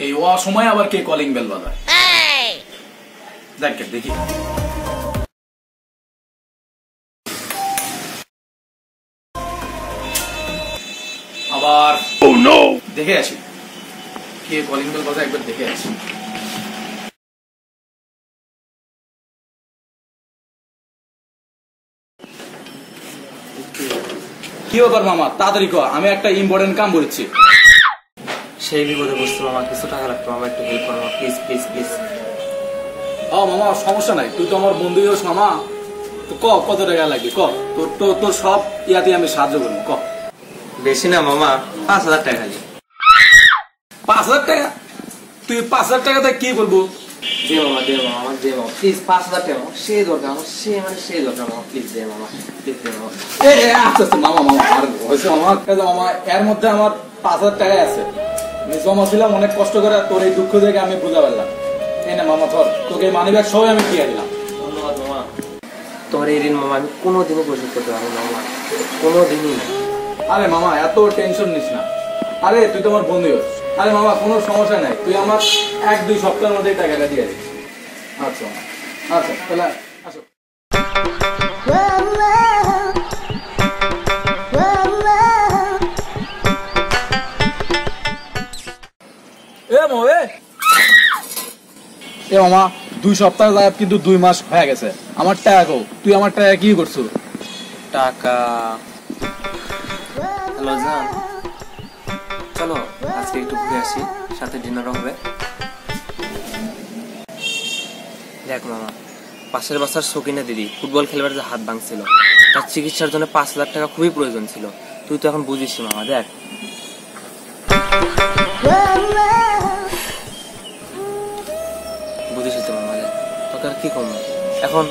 এই অসময়ে আবার কে কলিং বেল বাজায়? দেখি আবার দেখে আসি কে কলিং বেল বাজায়, একবার দেখে আসি। কি ব্যাপার মামা, তাড়াতাড়ি কর, আমি একটা ইম্পর্টেন্ট কাম করছি। সেই বিপদে বসতো মামা, কিছু টাকা লাগতো মামা, একটু হেল্প করো প্লিজ প্লিজ প্লিজ। ও মামা সমস্যা নাই, তুই তো আমার বন্ধু হোস মামা, তো কত টাকা লাগবে তোর সব ইয়াতে আমি সাহায্য করবো। বেশি না মামা, 5,000 টাকা খালি। 5,000 টাকা? তুই 5,000 টাকাতে কি করবো? দে মামা দে মামা, আমার দে মামা প্লিজ, 5,000 টাকা আমার সেই দরকার, আমার সেই দরকার মামা, প্লিজ দে মামা, প্লিজ দে মামা। আচ্ছা মামা আর হয়েছে মামা, এর মধ্যে আমার 5,000 টাকাই আছে, আমি জমা ছিলাম অনেক কষ্ট করে, তোর এই দুঃখ দেখে আমি বুঝা পারলাম। এই না মামা ধর, তোকে মানি ব্যাগ সবাই আমি দিয়ে দিলাম। ধন্যবাদ মামা। তোর এই ঋণ মামা আমি কোনোদিনও পরিশোধ করতে পারবো না মামা, কোনোদিনই না। আরে মামা এত টেনশন নিস না, আরে তুই তো আমার বন্ধু হোস। আরে মামা কোনো সমস্যা নাই, তুই আমার 1-2 সপ্তাহের মধ্যে টাকাটা দিয়ে দিস। আচ্ছা আচ্ছা তাহলে আসো। এ মামা 2 সপ্তাহ যায় কিন্তু 2 মাস হয়ে গেছে, আমার টাকা কো, তুই আমার টাকা কি করছো? টাকা? হ্যালো জান, চলো আজকে একটু ঘুরে আসি, সাথে ডিনারও হবে। দেখ মামা, পাশের বাসার সকিনা দিদি ফুটবল খেলবার যে হাত ভাঙছিল, তার চিকিৎসার জন্য 5,000 টাকা খুবই প্রয়োজন ছিল। তুই তো এখন বুঝিস মামা, দেখ বুঝিস তো মামা, দেখ তোকে আর কি করবো এখন।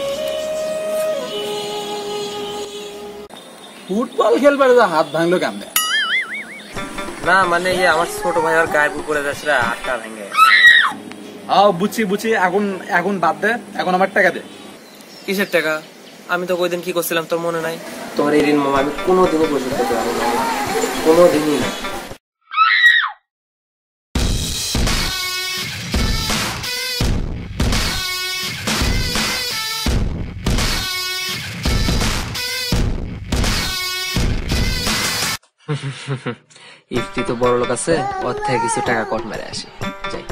ফুটবল খেলবার যে হাত ভাঙলো কেমনে? না মানে আমার ছোট ভাই আর গায়ের উপরে যাচ্ছে, হাতটা ভেঙে। বুঝছি, এখন বাদ দে, এখন আমার টাকা দে। কিসের টাকা? আমি তো ওই দিন কি করছিলাম তোর মনে নাই? তোর এই ঋণ মামা আমি কোনোদিনও পরিশোধ করতে পারবো না, কোনোদিনই না। ইফতি তো বড় লোক আছে, ওর থেকে কিছু টাকা কট মেরে আসি, যাই।